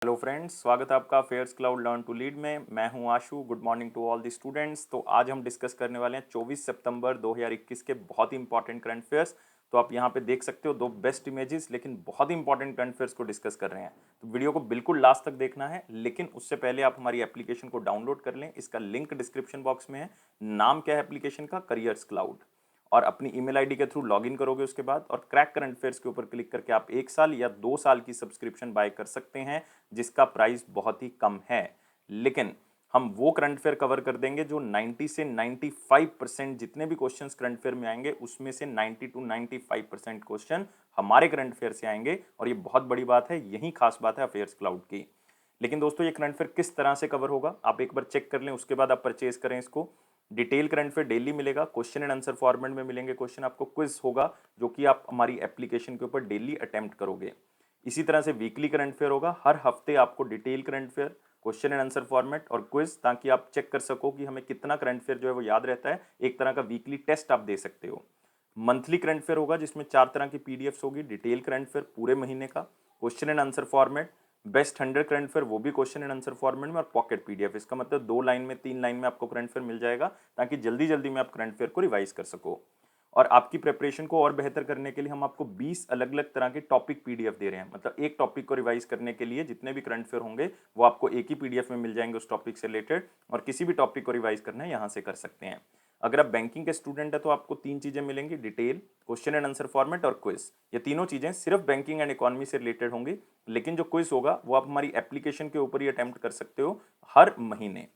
Hello friends, स्वागत है आपका fairs cloud learn to lead में। मैं हूं Ashu. Good morning to all the students. तो आज हम डिस्कस करने वाले हैं 24 सितंबर 2021 के बहुत ही इंपॉर्टेंट करंट अफेयर्स। तो आप यहां पे देख सकते हो दो बेस्ट इमेजेस, लेकिन बहुत ही इंपॉर्टेंट करंट अफेयर्स को डिस्कस कर रहे हैं। तो वीडियो को बिल्कुल लास्ट तक देखना है, लेकिन उससे पहले आप हमारी एप्लीकेशन को डाउनलोड कर लें। इसका लिंक डिस्क्रिप्शन बॉक्स में है। नाम क्या है एप्लीकेशन का? Careers cloud. और अपनी ईमेल आईडी के थ्रू लॉगिन करोगे उसके बाद, और क्रैक करंट अफेयर्स के ऊपर क्लिक करके आप 1 साल या 2 साल की सब्सक्रिप्शन बाय कर सकते हैं, जिसका प्राइस बहुत ही कम है। लेकिन हम वो करंट अफेयर कवर कर देंगे जो 90 से 95% जितने भी क्वेश्चंस करंट अफेयर में आएंगे, उसमें से 90 to 95% क्वेश्चन हमारे करंट अफेयर से आएंगे। और ये बहुत बड़ी बात है, यही खास बात है अफेयर्स क्लाउड की। लेकिन दोस्तों, ये करंट अफेयर किस तरह से कवर होगा आप एक बार चेक कर लें, उसके बाद आप परचेज करें इसको। डिटेल करंट अफेयर डेली मिलेगा, क्वेश्चन एंड आंसर फॉर्मेट में मिलेंगे क्वेश्चन। आपको क्विज होगा जो कि आप हमारी एप्लीकेशन के ऊपर डेली अटेम्प्ट करोगे। इसी तरह से वीकली करंट अफेयर होगा, हर हफ्ते आपको detail current affair, question and answer format और क्विज, ताकि आप चेक कर सको कि हमें कितना करंट अफेयर जो है वो याद रहता है। एक तरह का वीकली टेस्ट आप दे सकते हो। मंथली करंट अफेयर होगा जिसमें 4 तरह की पीडीएफ्स होगी। डिटेल करंट अफेयर पूरे महीने का, question and answer format, best 100 current affair वो भी क्वेश्चन एंड आंसर फॉर्मेट में, और पॉकेट पीडीएफ। इसका मतलब 2 लाइन में 3 लाइन में आपको करंट अफेयर मिल जाएगा, ताकि जल्दी जल्दी में आप करंट अफेयर को रिवाइज कर सको। और आपकी प्रिपरेशन को और बेहतर करने के लिए हम आपको 20 अलग अलग तरह के टॉपिक पीडीएफ दे रहे हैं। मतलब एक टॉपिक को रिवाइज करने के लिए जितने भी करंट अफेयर होंगे वो आपको एक ही पीडीएफ में मिल जाएंगे उस टॉपिक से रिलेटेड, और किसी भी टॉपिक को रिवाइज करना है यहाँ से कर सकते हैं। अगर आप बैंकिंग के स्टूडेंट है तो आपको 3 चीजें मिलेंगी: detail, question and answer format और क्विज। ये तीनों चीजें सिर्फ बैंकिंग एंड इकोनॉमी से रिलेटेड होंगी, लेकिन जो क्विज होगा वो आप हमारी एप्लीकेशन के ऊपर ही अटेम्प्ट कर सकते हो हर महीने।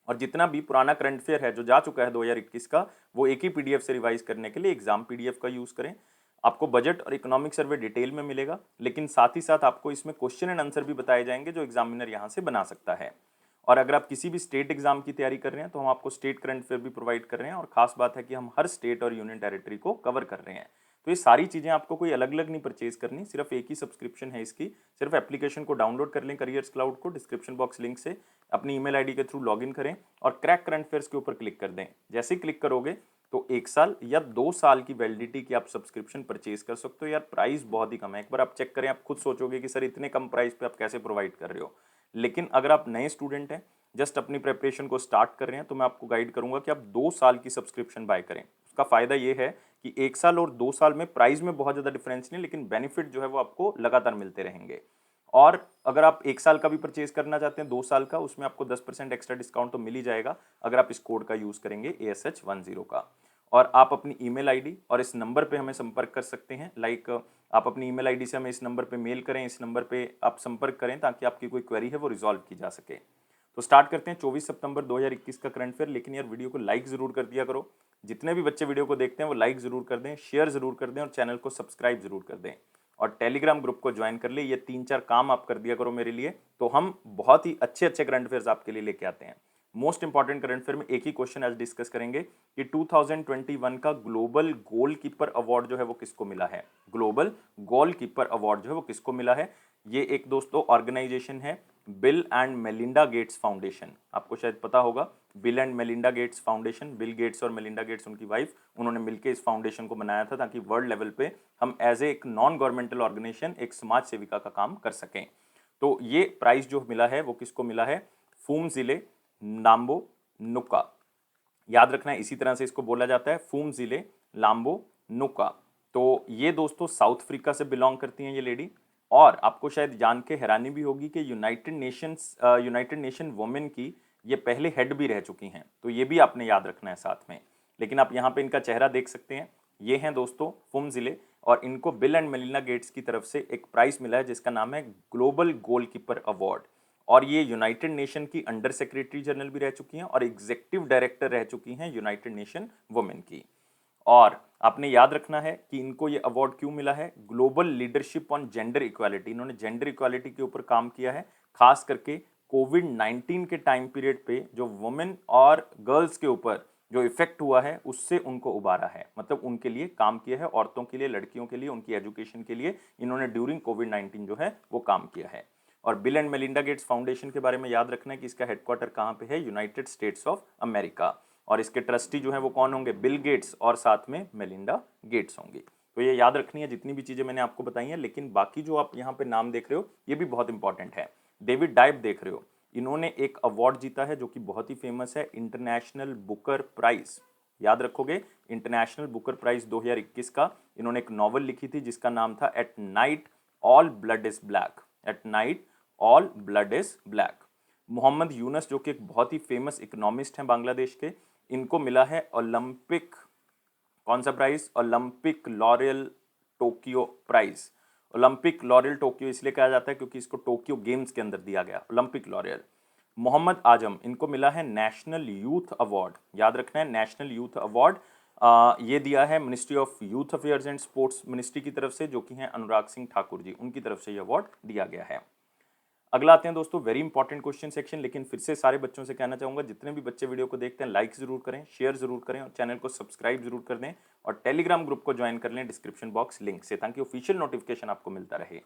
और जितना भी पुराना करंट अफेयर है जो जा चुका है 2021 का, वो एक ही पीडीएफ से रिवाइज करने के लिए एग्जाम पीडीएफ का यूज करें। आपको बजट और इकोनॉमिक सर्वे डिटेल में मिलेगा, लेकिन साथ ही साथ आपको इसमें क्वेश्चन एंड आंसर भी बताए जाएंगे जो एग्जामिनर यहाँ से बना सकता है। और अगर आप किसी भी स्टेट एग्जाम की तैयारी कर रहे हैं तो हम आपको स्टेट करंट अफेयर भी प्रोवाइड कर रहे हैं। और खास बात है कि हम हर स्टेट और यूनियन टेरिटरी को कवर कर रहे हैं। तो ये सारी चीजें आपको कोई अलग अलग नहीं परचेज करनी, सिर्फ एक ही सब्सक्रिप्शन है इसकी। सिर्फ एप्लीकेशन को डाउनलोड कर लें, करियर्स क्लाउड को, डिस्क्रिप्शन बॉक्स लिंक से अपनी ईमेल आईडी के थ्रू लॉगिन करें और क्रैक करंट अफेयर्स के ऊपर क्लिक कर दें। जैसे ही क्लिक करोगे तो 1 साल या 2 साल की वैलिडिटी की आप सब्सक्रिप्शन परचेज कर सकते हो। यार प्राइस बहुत ही कम है, एक बार आप चेक करें, आप खुद सोचोगे कि सर इतने कम प्राइस पे आप कैसे प्रोवाइड कर रहे हो। लेकिन अगर आप नए स्टूडेंट हैं, जस्ट अपनी प्रिपरेशन को स्टार्ट कर रहे हैं, तो मैं आपको गाइड करूंगा कि आप 2 साल की सब्सक्रिप्शन बाय करें। उसका फायदा ये है कि 1 साल और 2 साल में प्राइस में बहुत ज्यादा डिफरेंस नहीं, लेकिन बेनिफिट जो है वो आपको लगातार मिलते रहेंगे। और अगर आप 1 साल का भी परचेज करना चाहते हैं 2 साल का, उसमें आपको 10% एक्स्ट्रा डिस्काउंट तो मिल ही जाएगा अगर आप इस कोड का यूज करेंगे ASH10 का। और आप अपनी ईमेल आईडी और इस नंबर पे हमें संपर्क कर सकते हैं। आप अपनी ईमेल आईडी से हमें इस नंबर पे मेल करें, इस नंबर पे आप संपर्क करें, ताकि आपकी कोई क्वेरी है वो रिजॉल्व की जा सके। तो स्टार्ट करते हैं 24 सितंबर 2021 का करंट अफेयर। लेकिन यार वीडियो को लाइक जरूर कर दिया करो। जितने भी बच्चे वीडियो को देखते हैं वो लाइक जरूर कर दें, शेयर जरूर कर दें, और चैनल को सब्सक्राइब जरूर कर दें। और टेलीग्राम ग्रुप को ज्वाइन कर ले। ये 3-4 काम आप कर दिया करो मेरे लिए, तो हम बहुत ही अच्छे अच्छे करंट अफेयर्स आपके लिए लेके आते हैं। मोस्ट इंपॉर्टेंट करंट अफेयर में एक ही क्वेश्चन आज डिस्कस करेंगे कि 2021 का ग्लोबल गोलकीपर अवार्ड जो है वो किसको मिला है। ग्लोबल गोलकीपर अवार्ड जो है वो किसको मिला है? ये एक दोस्तों ऑर्गेनाइजेशन है, bill and Melinda Gates foundation. आपको शायद पता होगा, bill and Melinda Gates foundation. Bill Gates और मेलिंडा गेट्स उनकी वाइफ, उन्होंने मिलकर इस फाउंडेशन को बनाया था ताकि वर्ल्ड लेवल पे हम एज ए एक नॉन गवर्नमेंटल ऑर्गेनाइजेशन, एक समाज सेविका का काम कर सकें। तो ये प्राइज जो मिला है वो किसको मिला है? फूमजिले नाम्बो नुका। याद रखना है, इसी तरह से इसको बोला जाता है, फूमजिले लाम्बो नुका। तो ये दोस्तों साउथ अफ्रीका से बिलोंग करती हैं ये लेडी। और आपको शायद जान के हैरानी भी होगी कि यूनाइटेड नेशन वुमेन की ये पहले हेड भी रह चुकी हैं। तो ये भी आपने याद रखना है साथ में। लेकिन आप यहाँ पे इनका चेहरा देख सकते हैं, ये हैं दोस्तों फुमजिले, और इनको बिल एंड मेलिंडा गेट्स की तरफ से एक प्राइज मिला है जिसका नाम है ग्लोबल गोलकीपर अवार्ड। और ये यूनाइटेड नेशन की अंडर सेक्रेटरी जनरल भी रह चुकी हैं और एग्जीक्यूटिव डायरेक्टर रह चुकी हैं यूनाइटेड नेशन वुमेन की। और आपने याद रखना है कि इनको ये अवार्ड क्यों मिला है? Global leadership on gender equality. इन्होंने जेंडर इक्वालिटी के ऊपर काम किया है, खास करके कोविड-19 के टाइम पीरियड पे जो वुमेन और गर्ल्स के ऊपर जो इफेक्ट हुआ है उससे उनको उबारा है। मतलब उनके लिए काम किया है, औरतों के लिए, लड़कियों के लिए, उनकी एजुकेशन के लिए इन्होंने ड्यूरिंग कोविड-19 जो है वो काम किया है। और bill and Melinda Gates foundation के बारे में याद रखना है कि इसका हेडक्वार्टर कहाँ पे है? United states of America. और इसके ट्रस्टी जो है वो कौन होंगे? बिल गेट्स और साथ में मेलिंडा गेट्स होंगी। तो ये याद रखनी है जितनी भी चीजें मैंने आपको बताई हैं। लेकिन बाकी जो आप यहाँ पे नाम देख रहे हो ये भी बहुत इंपॉर्टेंट है। डेविड डाइव देख रहे हो, इन्होंने एक अवार्ड जीता है जो कि बहुत ही फेमस है, इंटरनेशनल बुकर प्राइज। याद रखोगे, इंटरनेशनल बुकर प्राइज 2021 का। इन्होंने एक नॉवल लिखी थी जिसका नाम था at night all blood is black. At night all blood is black. Mohammad Yunus जो कि एक बहुत ही फेमस इकोनॉमिस्ट हैं बांग्लादेश के, इनको मिला है ओलंपिक, कौन सा prize? Olympic laureate Tokyo prize. Olympic laureate Tokyo इसलिए कहा जाता है क्योंकि इसको टोक्यो गेम्स के अंदर दिया गया, ओलंपिक लॉरियल। मोहम्मद आजम, इनको मिला है नेशनल यूथ अवार्ड। याद रखना है, नेशनल यूथ अवार्ड ये दिया है ministry of youth affairs and sports ministry की तरफ से, जो कि हैं अनुराग सिंह ठाकुर जी, उनकी तरफ से ये अवार्ड दिया गया है। अगला आते हैं दोस्तों, वेरी इंपॉर्टेंट क्वेश्चन सेक्शन। लेकिन फिर से सारे बच्चों से कहना चाहूंगा, जितने भी बच्चे वीडियो को देखते हैं लाइक जरूर करें, शेयर जरूर करें और चैनल को सब्सक्राइब जरूर कर दें और टेलीग्राम ग्रुप को ज्वाइन कर लें डिस्क्रिप्शन बॉक्स लिंक से, ताकि ऑफिशियल नोटिफिकेशन आपको मिलता रहे।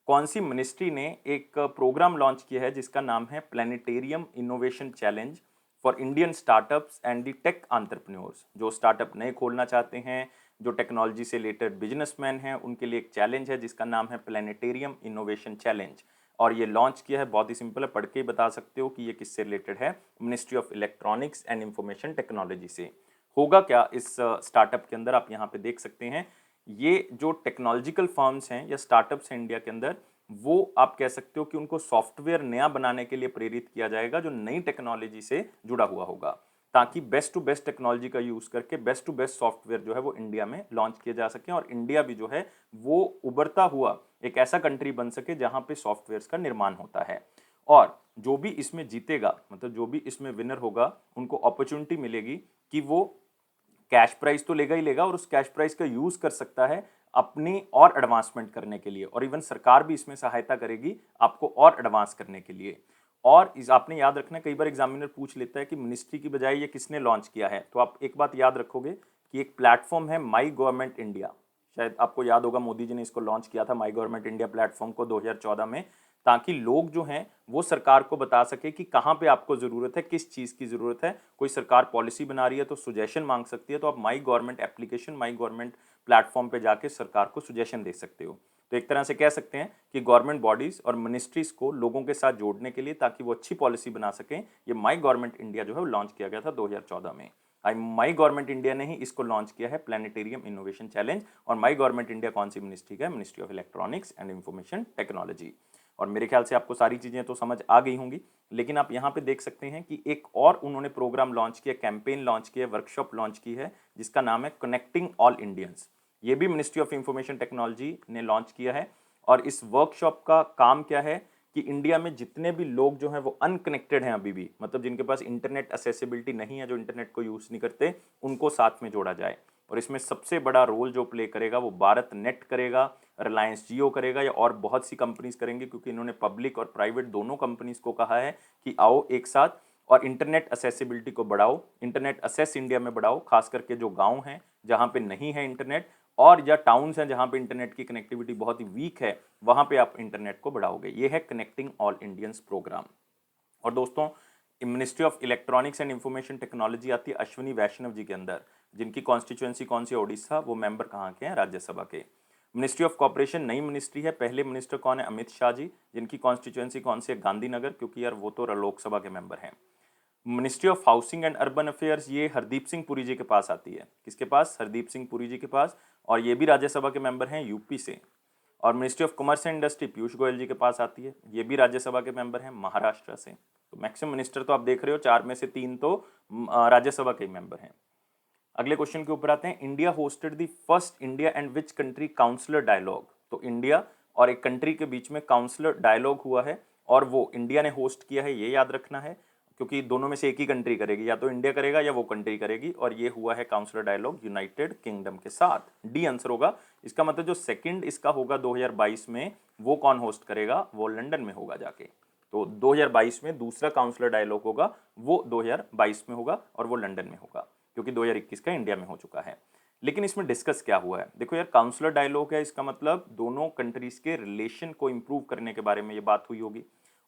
कौन सी मिनिस्ट्री ने एक प्रोग्राम लॉन्च किया है जिसका नाम है planetarium innovation challenge for Indian startups and the tech entrepreneurs? जो स्टार्टअप नए खोलना चाहते हैं, जो टेक्नोलॉजी से रिलेटेड बिजनेसमैन हैं, उनके लिए एक चैलेंज है जिसका नाम है प्लानिटेरियम इनोवेशन चैलेंज। और ये लॉन्च किया है, बहुत ही सिंपल है, पढ़ के ही बता सकते हो कि ये किससे रिलेटेड है, ministry of electronics and information technology से। होगा क्या इस स्टार्टअप के अंदर, आप यहाँ पे देख सकते हैं, ये जो टेक्नोलॉजिकल फर्म्स हैं या स्टार्टअप्स हैं इंडिया के अंदर, वो आप कह सकते हो कि उनको सॉफ्टवेयर नया बनाने के लिए प्रेरित किया जाएगा जो नई टेक्नोलॉजी से जुड़ा हुआ होगा, ताकि बेस्ट टू बेस्ट टेक्नोलॉजी का यूज करके बेस्ट टू बेस्ट सॉफ्टवेयर जो है वो इंडिया में लॉन्च किए जा सके और इंडिया भी जो है वो उभरता हुआ एक ऐसा कंट्री बन सके जहां पे सॉफ्टवेयर का निर्माण होता है। और जो भी इसमें जीतेगा, मतलब जो भी इसमें विनर होगा, उनको अपॉर्चुनिटी मिलेगी कि वो कैश प्राइस तो लेगा ही लेगा और उस कैश प्राइस का यूज कर सकता है अपनी और एडवांसमेंट करने के लिए, और इवन सरकार भी इसमें सहायता करेगी आपको और एडवांस करने के लिए। और इस आपने याद रखना है, कई बार एग्जामिनर पूछ लेता है कि मिनिस्ट्री की बजाय ये किसने लॉन्च किया है, तो आप एक बात याद रखोगे कि एक प्लेटफॉर्म है माई गवर्नमेंट इंडिया। शायद आपको याद होगा, मोदी जी ने इसको लॉन्च किया था माई गवर्नमेंट इंडिया प्लेटफॉर्म को 2014 में, ताकि लोग जो हैं वो सरकार को बता सके कि कहाँ पे आपको ज़रूरत है, किस चीज़ की ज़रूरत है। कोई सरकार पॉलिसी बना रही है तो सुजेशन मांग सकती है, तो आप my government application, my government platform पे जाके सरकार को सुजेशन दे सकते हो। तो एक तरह से कह सकते हैं कि गवर्नमेंट बॉडीज और मिनिस्ट्रीज को लोगों के साथ जोड़ने के लिए, ताकि वो अच्छी पॉलिसी बना सकें, ये माई गवर्नमेंट इंडिया जो है वो लॉन्च किया गया था 2014 में। माई गवर्नमेंट इंडिया ने ही इसको लॉन्च किया है, प्लानिटेरियम इनोवेशन चैलेंज। और माई गवर्नमेंट इंडिया कौन सी मिनिस्ट्री का है? Ministry of electronics and information technology. और मेरे ख्याल से आपको सारी चीज़ें तो समझ आ गई होंगी, लेकिन आप यहाँ पे देख सकते हैं कि एक और उन्होंने प्रोग्राम लॉन्च किया, कैंपेन लॉन्च किया, वर्कशॉप लॉन्च की है, जिसका नाम है कनेक्टिंग ऑल इंडियंस। ये भी मिनिस्ट्री ऑफ इंफॉर्मेशन टेक्नोलॉजी ने लॉन्च किया है। और इस वर्कशॉप का काम क्या है कि इंडिया में जितने भी लोग जो हैं वो अनकनेक्टेड हैं अभी भी, मतलब जिनके पास इंटरनेट असेसिबिलिटी नहीं है, जो इंटरनेट को यूज़ नहीं करते, उनको साथ में जोड़ा जाए। और इसमें सबसे बड़ा रोल जो प्ले करेगा वो भारत नेट करेगा, रिलायंस जियो करेगा, या और बहुत सी कंपनीज करेंगी, क्योंकि इन्होंने पब्लिक और प्राइवेट दोनों कंपनीज को कहा है कि आओ एक साथ और इंटरनेट असेसिबिलिटी को बढ़ाओ, इंटरनेट असेस इंडिया में बढ़ाओ, खास करके जो गांव हैं जहां पे नहीं है इंटरनेट, और या टाउन्स हैं जहां पे इंटरनेट की कनेक्टिविटी बहुत ही वीक है, वहां पे आप इंटरनेट को बढ़ाओगे। ये है कनेक्टिंग ऑल इंडियंस प्रोग्राम। और दोस्तों, ministry of electronics and information technology आती है अश्विनी वैष्णव जी के अंदर, जिनकी कॉन्स्टिट्यूएंसी कौन सी? ओडिशा। वो मेंबर कहाँ के हैं? राज्यसभा के। मिनिस्ट्री ऑफ कॉर्पोरेशन नई मिनिस्ट्री है, पहले मिनिस्टर कौन है? अमित शाह जी, जिनकी कॉन्स्टिट्यूएंसी कौन सी है? गांधीनगर, क्योंकि यार वो तो लोकसभा के मेंबर हैं। Ministry of housing and urban affairs, ये हरदीप सिंह पुरी जी के पास आती है। किसके पास? हरदीप सिंह पुरी जी के पास, और ये भी राज्यसभा के मेंबर हैं यूपी से। और ministry of commerce and industry Piyush Goyal ji के पास आती है, ये भी राज्यसभा के मेंबर हैं महाराष्ट्र से। तो मैक्सिमम मिनिस्टर तो आप देख रहे हो, 4 में से 3 तो राज्यसभा के मेंबर हैं। अगले क्वेश्चन के ऊपर आते हैं, India hosted the first India and which country counsellor dialogue? तो इंडिया और एक कंट्री के बीच में काउंसलर डायलॉग हुआ है, और वो इंडिया ने होस्ट किया है, ये याद रखना है, क्योंकि दोनों में से एक ही कंट्री करेगी, या तो इंडिया करेगा या वो कंट्री करेगी। और ये हुआ है काउंसलर डायलॉग यूनाइटेड किंगडम के साथ। डी आंसर होगा इसका, मतलब जो सेकंड इसका होगा 2022 में, वो कौन होस्ट करेगा? वो लंदन में होगा जाके। तो 2022 में दूसरा काउंसलर डायलॉग होगा, वो 2022 में होगा और वो लंदन में होगा, क्योंकि 2021 का इंडिया में हो चुका है। लेकिन इसमें डिस्कस क्या हुआ है? देखो यार, काउंसलर डायलॉग है, इसका मतलब दोनों कंट्रीज के रिलेशन को इंप्रूव करने के बारे में ये बात हुई होगी।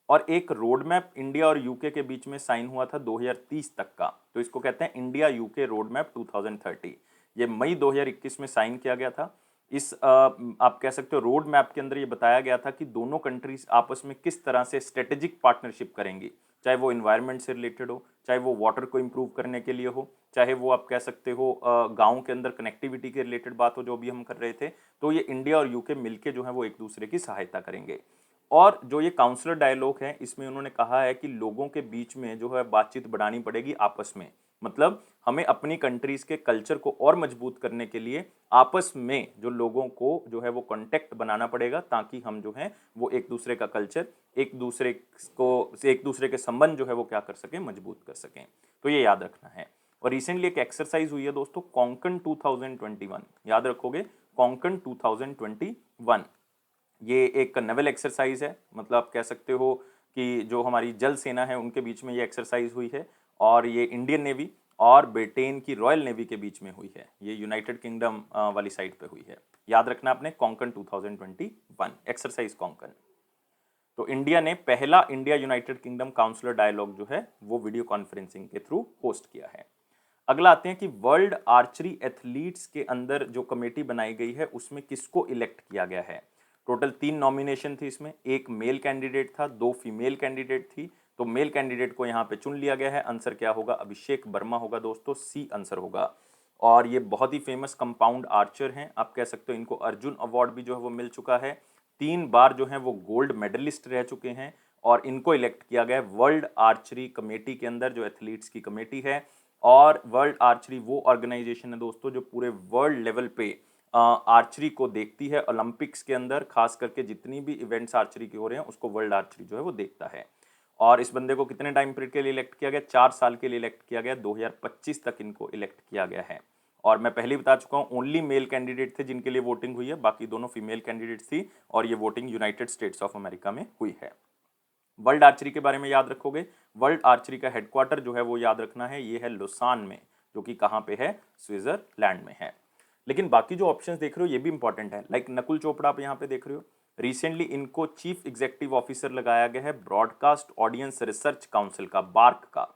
और एक रोड मैप इंडिया और यूके के बीच में साइन हुआ था 2030 तक का, तो इसको कहते हैं इंडिया यूके रोड मैप 2030। ये मई 2021 में साइन किया गया था। इस आप कह सकते हो रोड मैप के अंदर ये बताया गया था कि दोनों कंट्रीज आपस में किस तरह से स्ट्रेटेजिक पार्टनरशिप करेंगी, चाहे वो इन्वायरमेंट से रिलेटेड हो, चाहे वो वाटर को इम्प्रूव करने के लिए हो, चाहे वो आप कह सकते हो गांव के अंदर कनेक्टिविटी के रिलेटेड बात हो, जो भी हम कर रहे थे। तो ये इंडिया और यूके मिलके जो है वो एक दूसरे की सहायता करेंगे। और जो ये काउंसलर डायलॉग है, इसमें उन्होंने कहा है कि लोगों के बीच में जो है बातचीत बढ़ानी पड़ेगी आपस में। मतलब हमें अपनी कंट्रीज के कल्चर को और मजबूत करने के लिए आपस में जो लोगों को जो है वो कांटेक्ट बनाना पड़ेगा, ताकि हम जो है वो एक दूसरे का कल्चर, एक दूसरे के संबंध जो है वो क्या कर सकें, मजबूत कर सकें। तो ये याद रखना है। और रिसेंटली एक एक्सरसाइज हुई है दोस्तों, कोंकण 2021, याद रखोगे, कोंकण 2021। ये एक नेवल एक्सरसाइज है, मतलब आप कह सकते हो कि जो हमारी जल सेना है उनके बीच में ये एक्सरसाइज हुई है, और ये इंडियन नेवी और ब्रिटेन की रॉयल नेवी के बीच में हुई है। ये यूनाइटेड किंगडम वाली साइड पे हुई है। याद रखना आपने, कोंकण 2021 एक्सरसाइज कोंकण। तो इंडिया ने पहला India United Kingdom counsellor dialogue जो है वो वीडियो कॉन्फ्रेंसिंग के थ्रू होस्ट किया है। अगला आते हैं कि वर्ल्ड आर्चरी एथलीट्स के अंदर जो कमेटी बनाई गई है उसमें किसको इलेक्ट किया गया है। टोटल 3 नॉमिनेशन थी इसमें, एक मेल कैंडिडेट था, 2 फीमेल कैंडिडेट थी। तो मेल कैंडिडेट को यहाँ पे चुन लिया गया है। आंसर क्या होगा, अभिषेक वर्मा होगा दोस्तों, सी आंसर होगा। और ये बहुत ही फेमस कंपाउंड आर्चर हैं, आप कह सकते हो। इनको अर्जुन अवार्ड भी जो है वो मिल चुका है, 3 बार जो है वो गोल्ड मेडलिस्ट रह चुके हैं। और इनको इलेक्ट किया गया है वर्ल्ड आर्चरी कमेटी के अंदर, जो एथलीट्स की कमेटी है। और वर्ल्ड आर्चरी वो ऑर्गेनाइजेशन है दोस्तों जो पूरे वर्ल्ड लेवल पे आर्चरी को देखती है। ओलंपिक्स के अंदर खास करके जितनी भी इवेंट्स आर्चरी के हो रहे हैं उसको वर्ल्ड आर्चरी जो है वो देखता है। और इस बंदे को कितने टाइम पीरियड के लिए इलेक्ट किया गया, 4 साल के लिए इलेक्ट किया गया, 2025 तक इनको इलेक्ट किया गया है। और मैं पहले ही बता चुका हूँ, ओनली मेल कैंडिडेट थे जिनके लिए वोटिंग हुई है, बाकी दोनों फीमेल कैंडिडेट्स थी। और ये voting United states of America में हुई है। वर्ल्ड आर्चरी के बारे में याद रखोगे, वर्ल्ड आर्चरी का हेडक्वार्टर जो है वो याद रखना है, ये है लुसान में, जो कि कहाँ पे है, स्विट्जरलैंड में है। लेकिन बाकी जो ऑप्शंस देख रहे हो ये भी इंपॉर्टेंट है। लाइक नकुल चोपड़ा आप यहाँ पे देख रहे हो, रिसेंटली इनको चीफ एग्जीक्यूटिव ऑफिसर लगाया गया है ब्रॉडकास्ट ऑडियंस रिसर्च काउंसिल का, बार्क का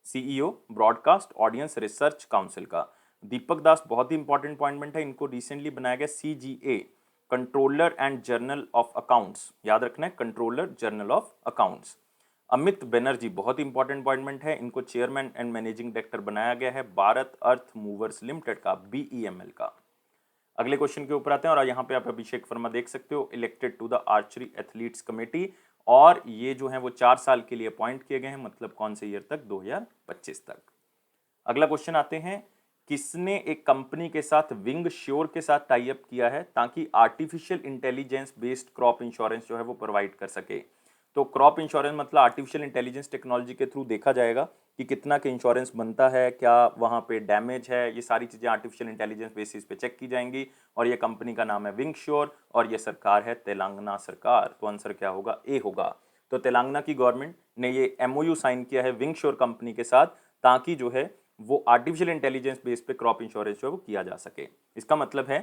CEO, broadcast audience research council का। दीपक दास बहुत ही इंपॉर्टेंट अपॉइंटमेंट है, इनको रिसेंटली बनाया गया CGA, controller and journal of accounts, याद रखना है, controller journal of accounts. Amit Banerjee बहुत ही इंपॉर्टेंट अपॉइंटमेंट है, इनको चेयरमैन एंड मैनेजिंग डायरेक्टर बनाया गया है भारत अर्थ मूवर्स लिमिटेड का, बीईएमएल का। अगले क्वेश्चन के ऊपर आते हैं, और यहाँ पे आप अभिषेक वर्मा देख सकते हो, elected to the archery athletes committee. और ये जो है वो 4 साल के लिए अपॉइंट किए गए हैं, मतलब कौन से ईयर तक, 2025 तक। अगला क्वेश्चन आते हैं, किसने एक कंपनी के साथ विंग श्योर के साथ टाई अप किया है ताकि artificial intelligence based crop insurance जो है वो प्रोवाइड कर सके। तो क्रॉप इंश्योरेंस मतलब आर्टिफिशियल इंटेलिजेंस टेक्नोलॉजी के थ्रू देखा जाएगा कि कितना के इंश्योरेंस बनता है, क्या वहाँ पे डैमेज है, ये सारी चीज़ें आर्टिफिशियल इंटेलिजेंस बेसिस पे चेक की जाएंगी। और ये कंपनी का नाम है विंग श्योर, और ये सरकार है तेलंगाना सरकार। तो आंसर क्या होगा, ए होगा। तो तेलंगाना की गवर्नमेंट ने ये एमओयू साइन किया है विंग श्योर कंपनी के साथ, ताकि जो है वो आर्टिफिशियल इंटेलिजेंस बेस पे क्रॉप इंश्योरेंस जो है वो किया जा सके। इसका मतलब है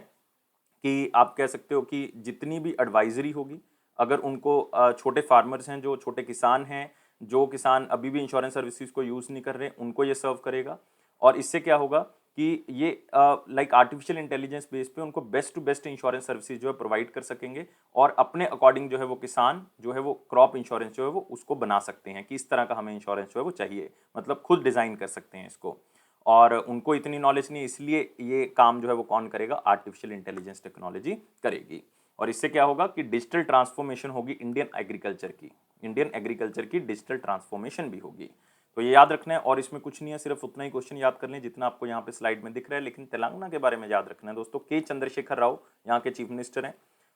कि आप कह सकते हो कि जितनी भी एडवाइजरी होगी, अगर उनको छोटे फार्मर्स हैं, जो छोटे किसान हैं, जो किसान अभी भी इंश्योरेंस सर्विसेज को यूज़ नहीं कर रहे, उनको ये सर्व करेगा। और इससे क्या होगा कि ये लाइक आर्टिफिशियल इंटेलिजेंस बेस पे उनको best to best insurance services जो है प्रोवाइड कर सकेंगे। और अपने अकॉर्डिंग जो है वो किसान जो है वो क्रॉप इंश्योरेंस जो है वो उसको बना सकते हैं कि इस तरह का हमें इंश्योरेंस जो है वो चाहिए, मतलब खुद डिज़ाइन कर सकते हैं इसको। और उनको इतनी नॉलेज नहीं, इसलिए ये काम जो है वो कौन करेगा, आर्टिफिशियल इंटेलिजेंस टेक्नोलॉजी करेगी। और इससे क्या होगा कि डिजिटल ट्रांसफॉर्मेशन होगी इंडियन एग्रीकल्चर की, इंडियन एग्रीकल्चर की डिजिटल ट्रांसफॉर्मेशन भी होगी। तो ये याद रखना है, और इसमें कुछ नहीं है, सिर्फ उतना ही क्वेश्चन याद कर लें जितना आपको यहाँ पे स्लाइड में दिख रहा है। लेकिन तेलंगाना के बारे में याद रखना है दोस्तों, के चंद्रशेखर राव यहाँ के चीफ मिनिस्टर हैं,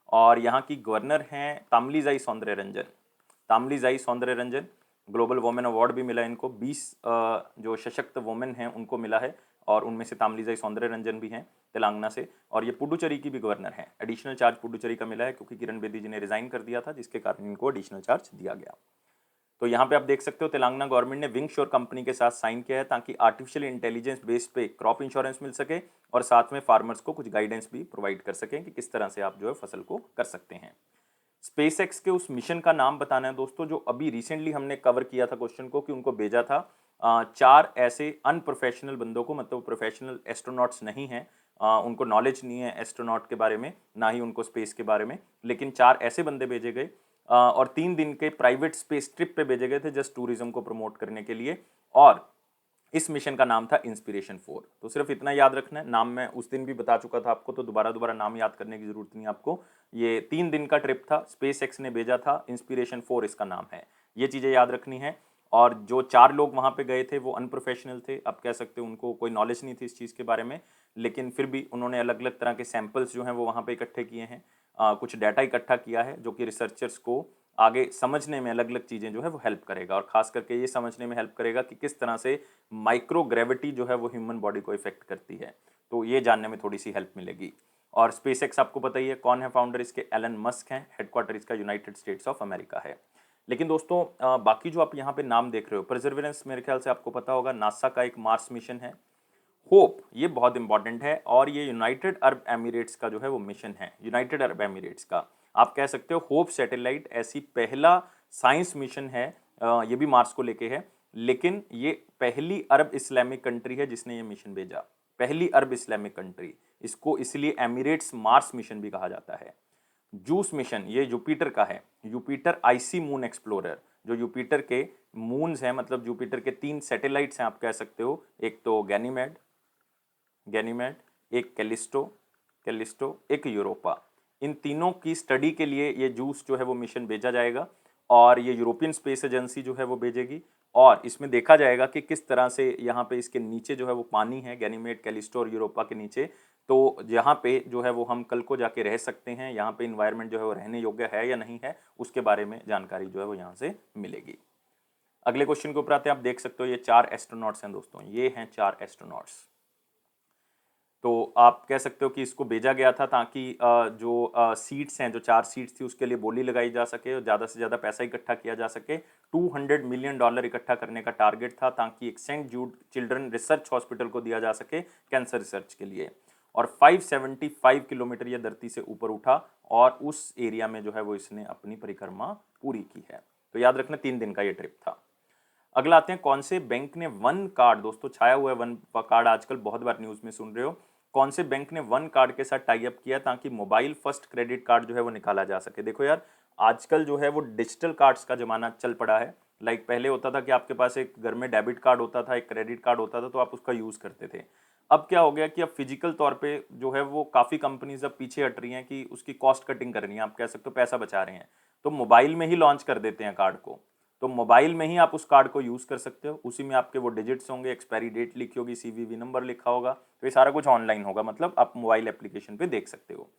और यहाँ की गवर्नर हैं Tamilisai Soundararajan. Tamilisai Soundararajan, global women award भी मिला इनको, 20 जो सशक्त वुमेन हैं उनको मिला है, और उनमें से तामिलिसाई सौंदरराजन भी हैं तेलंगाना से। और ये पुडुचेरी की भी गवर्नर हैं। एडिशनल चार्ज पुडुचेरी का मिला है क्योंकि किरण बेदी जी ने रिजाइन कर दिया था, जिसके कारण इनको एडिशनल चार्ज दिया गया। तो यहाँ पे आप देख सकते हो तेलंगाना गवर्नमेंट ने विंग श्योर कंपनी के साथ साइन किया है ताकि आर्टिफिशियल इंटेलिजेंस बेस पे क्रॉप इंश्योरेंस मिल सके, और साथ में फार्मर्स को कुछ गाइडेंस भी प्रोवाइड कर सकें कि किस तरह से आप जो है फसल को कर सकते हैं। स्पेस एक्स के उस मिशन का नाम बताना है दोस्तों, जो अभी रिसेंटली हमने कवर किया था क्वेश्चन को, कि उनको भेजा था 4 ऐसे अनप्रोफेशनल बंदों को, मतलब प्रोफेशनल एस्ट्रोनॉट्स नहीं हैं, उनको नॉलेज नहीं है एस्ट्रोनॉट के बारे में, ना ही उनको स्पेस के बारे में, लेकिन 4 ऐसे बंदे भेजे गए और 3 दिन के प्राइवेट स्पेस ट्रिप पे भेजे गए थे जस्ट टूरिज्म को प्रमोट करने के लिए। और इस मिशन का नाम था इंस्पिरेशन 4। तो सिर्फ इतना याद रखना है, नाम मैं उस दिन भी बता चुका था आपको, तो दोबारा दोबारा नाम याद करने की जरूरत नहीं आपको। ये 3 दिन का ट्रिप था, स्पेस एक्स ने भेजा था, इंस्पिरेशन 4 इसका नाम है, ये चीज़ें याद रखनी है। और जो 4 लोग वहाँ पे गए थे वो अनप्रोफेशनल थे, आप कह सकते हो उनको कोई नॉलेज नहीं थी इस चीज़ के बारे में, लेकिन फिर भी उन्होंने अलग अलग तरह के सैंपल्स जो हैं वो वहाँ पे इकट्ठे किए हैं, कुछ डाटा इकट्ठा किया है जो कि रिसर्चर्स को आगे समझने में अलग अलग चीज़ें जो है वो हेल्प करेगा, और खास करके ये समझने में हेल्प करेगा कि किस तरह से माइक्रो ग्रेविटी जो है वो ह्यूमन बॉडी को इफेक्ट करती है, तो ये जानने में थोड़ी सी हेल्प मिलेगी। और स्पेस एक्स आपको पता ही है कौन है फाउंडर इसके, एलन मस्क हैं, हेडक्वार्टर इसका यूनाइटेड स्टेट्स ऑफ अमेरिका है। लेकिन दोस्तों बाकी जो आप यहाँ पे नाम देख रहे हो, परसेवरेंस मेरे ख्याल से आपको पता होगा नासा का एक मार्स मिशन है, होप ये बहुत इंपॉर्टेंट है, और ये यूनाइटेड अरब एमिरेट्स का जो है वो मिशन है, यूनाइटेड अरब एमिरेट्स का आप कह सकते हो होप सैटेलाइट ऐसी पहला साइंस मिशन है, ये भी मार्स को लेके है, लेकिन ये पहली अरब इस्लामिक कंट्री है जिसने ये मिशन भेजा, पहली अरब इस्लामिक कंट्री, इसको इसलिए एमिरेट्स मार्स मिशन भी कहा जाता है। जूस मिशन ये जुपिटर का है, जुपिटर आईसी मून एक्सप्लोरर, जो जुपिटर के मून्स हैं, मतलब जुपिटर के 3 सैटेलाइट्स हैं आप कह सकते हो, एक तो गैनीमेड, गैनीमेड, एक कैलिस्टो, कैलिस्टो, एक यूरोपा, इन तीनों की स्टडी के लिए ये जूस जो है वो मिशन भेजा जाएगा, और ये यूरोपियन स्पेस एजेंसी जो है वो भेजेगी, और इसमें देखा जाएगा कि किस तरह से यहाँ पे इसके नीचे जो है वो पानी है, गैनीमेड, कैलिस्टो और यूरोपा के नीचे, तो यहाँ पे जो है वो हम कल को जाके रह सकते हैं, यहाँ पे इन्वायरमेंट जो है वो रहने योग्य है या नहीं है, उसके बारे में जानकारी जो है वो यहाँ से मिलेगी। अगले क्वेश्चन के ऊपर आते हैं, आप देख सकते हो ये 4 एस्ट्रोनॉट्स हैं दोस्तों, ये हैं 4 एस्ट्रोनॉट्स। तो आप कह सकते हो कि इसको भेजा गया था ताकि जो सीट्स हैं, जो 4 सीट्स थी उसके लिए बोली लगाई जा सके और ज़्यादा से ज़्यादा पैसा इकट्ठा किया जा सके। $200 मिलियन इकट्ठा करने का टारगेट था ताकि एक सेंट जूड चिल्ड्रन रिसर्च हॉस्पिटल को दिया जा सके कैंसर रिसर्च के लिए। और 575 किलोमीटर यह धरती से ऊपर उठा और उस एरिया में जो है वो इसने अपनी परिक्रमा पूरी की है। तो याद रखना 3 दिन का ये ट्रिप था। अगला आते हैं, कौन से बैंक ने वन कार्ड, दोस्तों छाया हुआ है वन कार्ड आजकल बहुत बार न्यूज़ में सुन रहे हो, कौन से बैंक ने वन कार्ड के साथ टाई अप किया ताकि मोबाइल फर्स्ट क्रेडिट कार्ड जो है वो निकाला जा सके। देखो यार, आजकल जो है वो डिजिटल कार्ड्स का जमाना चल पड़ा है। लाइक पहले होता था कि आपके पास एक घर में डेबिट कार्ड होता था, एक क्रेडिट कार्ड होता था, तो आप उसका यूज़ करते थे। अब क्या हो गया कि अब फिजिकल तौर पे जो है वो काफ़ी कंपनीज अब पीछे हट रही हैं कि उसकी कॉस्ट कटिंग करनी है, आप कह सकते हो पैसा बचा रहे हैं, तो मोबाइल में ही लॉन्च कर देते हैं कार्ड को। तो मोबाइल में ही आप उस कार्ड को यूज़ कर सकते हो, उसी में आपके वो डिजिट्स होंगे, एक्सपायरी डेट लिखी होगी, सीवीवी नंबर लिखा होगा, तो ये सारा कुछ ऑनलाइन होगा, मतलब आप मोबाइल एप्लीकेशन पे देख सकते हो।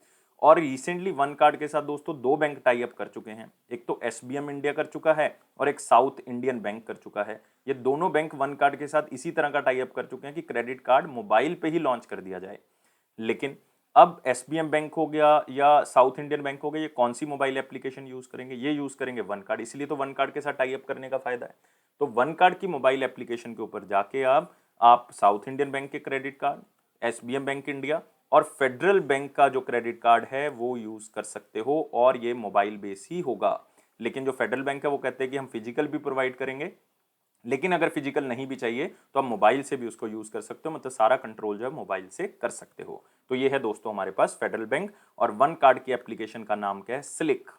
और रिसेंटली वन कार्ड के साथ दोस्तों 2 बैंक टाई अप कर चुके हैं, एक तो एसबीएम इंडिया कर चुका है और एक साउथ इंडियन बैंक कर चुका है। ये दोनों बैंक वन कार्ड के साथ इसी तरह का टाई अप कर चुके हैं कि क्रेडिट कार्ड मोबाइल पे ही लॉन्च कर दिया जाए। लेकिन अब एसबीएम बैंक हो गया या साउथ इंडियन बैंक हो गया, ये कौन सी मोबाइल एप्लीकेशन यूज करेंगे, ये यूज करेंगे वन कार्ड, इसलिए तो वन कार्ड के साथ टाई अप करने का फायदा है। तो वन कार्ड की मोबाइल एप्लीकेशन के ऊपर जाके आप साउथ इंडियन बैंक के credit card, SBM bank India और फेडरल बैंक का जो क्रेडिट कार्ड है वो यूज कर सकते हो, और ये मोबाइल बेस ही होगा। लेकिन जो फेडरल बैंक है वो कहते हैं कि हम फिजिकल भी प्रोवाइड करेंगे, लेकिन अगर फिजिकल नहीं भी चाहिए तो आप मोबाइल से भी उसको यूज कर सकते हो, मतलब सारा कंट्रोल जो है मोबाइल से कर सकते हो। तो ये है दोस्तों हमारे पास फेडरल बैंक, और वन कार्ड की एप्लीकेशन का नाम क्या है, स्लिक।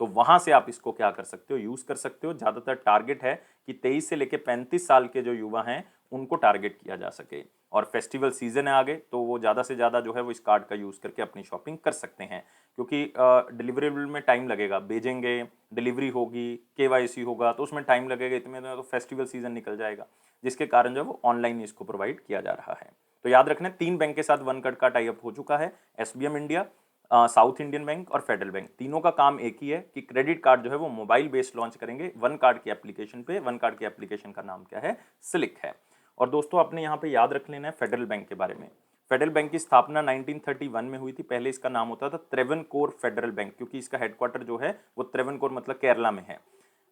तो वहां से आप इसको क्या कर सकते हो, यूज कर सकते हो। ज्यादातर टारगेट है कि 23 से लेकर 35 साल के जो युवा हैं उनको टारगेट किया जा सके, और फेस्टिवल सीजन है आगे, तो वो ज़्यादा से ज़्यादा जो है वो इस कार्ड का यूज़ करके अपनी शॉपिंग कर सकते हैं, क्योंकि डिलीवरेबल में टाइम लगेगा, भेजेंगे, डिलीवरी होगी, केवाईसी होगा, तो उसमें टाइम लगेगा, इतने में तो फेस्टिवल सीजन निकल जाएगा, जिसके कारण जो है वो ऑनलाइन इसको प्रोवाइड किया जा रहा है। तो याद रखना 3 बैंक के साथ वन कार्ड का टाई अप हो चुका है, SBM India, south Indian bank और फेडरल बैंक, तीनों का काम एक ही है कि क्रेडिट कार्ड जो है वो मोबाइल बेस्ड लॉन्च करेंगे वन कार्ड की एप्लीकेशन पे। वन कार्ड की एप्लीकेशन का नाम क्या है, स्लिक है। और दोस्तों आपने यहाँ पे याद रख लेना है फेडरल बैंक के बारे में। फेडरल बैंक की स्थापना 1931 में हुई थी, पहले इसका नाम होता था त्रेवनकोर फेडरल बैंक, क्योंकि इसका हेडक्वार्टर जो है वो त्रेवनकोर मतलब केरला में है।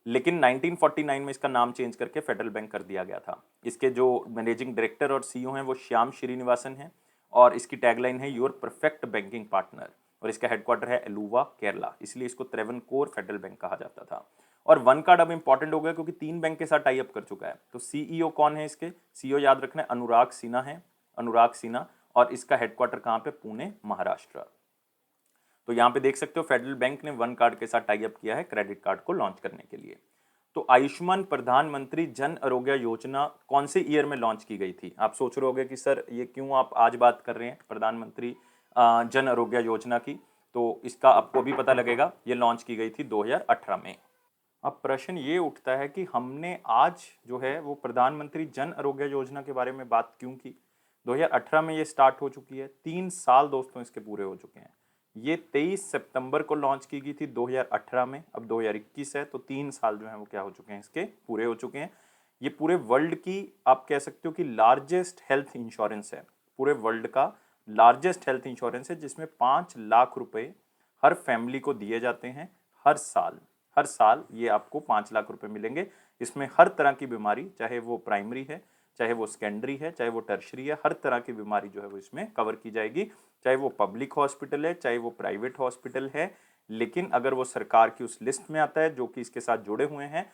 लेकिन 1949 में इसका नाम चेंज करके फेडरल बैंक कर दिया गया था। इसके जो मैनेजिंग डायरेक्टर और सीईओ हैं वो श्याम श्रीनिवासन हैं, और इसकी टैगलाइन है योर परफेक्ट बैंकिंग पार्टनर, और इसका हेडक्वार्टर है एलुवा केरला, इसलिए इसको त्रेवनकोर फेडरल बैंक कहा जाता था। और वन कार्ड अब इंपॉर्टेंट हो गया क्योंकि 3 बैंक के साथ टाई अप कर चुका है। तो सीईओ कौन है इसके, सीईओ याद रखना है अनुराग सिन्हा है, अनुराग सिन्हा, और इसका हेडक्वार्टर कहाँ पे, पुणे महाराष्ट्र। तो यहाँ पे देख सकते हो फेडरल बैंक ने वन कार्ड के साथ टाई अप किया है क्रेडिट कार्ड को लॉन्च करने के लिए। तो आयुष्मान प्रधानमंत्री जन आरोग्य योजना कौन से ईयर में लॉन्च की गई थी? आप सोच रहे होगे कि सर ये क्यों आप आज बात कर रहे हैं प्रधानमंत्री जन आरोग्य योजना की, तो इसका आपको भी पता लगेगा, ये लॉन्च की गई थी 2018 में। अब प्रश्न ये उठता है कि हमने आज जो है वो प्रधानमंत्री जन आरोग्य योजना के बारे में बात क्यों की? 2018 में ये स्टार्ट हो चुकी है, 3 साल दोस्तों इसके पूरे हो चुके हैं। ये 23 सितंबर को लॉन्च की गई थी 2018 में, अब 2021 है, तो 3 साल जो है वो क्या हो चुके हैं, इसके पूरे हो चुके हैं। ये पूरे वर्ल्ड की आप कह सकते हो कि लार्जेस्ट हेल्थ इंश्योरेंस है, पूरे वर्ल्ड का लार्जेस्ट हेल्थ इंश्योरेंस है, जिसमें 5 लाख रुपए हर फैमिली को दिए जाते हैं हर साल। हर साल ये आपको 5 लाख रुपए मिलेंगे। इसमें हर तरह की बीमारी, चाहे वो प्राइमरी है, चाहे वो सेकेंडरी है, चाहे वो टर्शरी है, हर तरह की बीमारी जो है वो इसमें कवर की जाएगी, चाहे वो पब्लिक हॉस्पिटल है, चाहे वो प्राइवेट हॉस्पिटल है। लेकिन अगर वो सरकार की उस लिस्ट में आता है जो कि इसके साथ जुड़े हुए हैं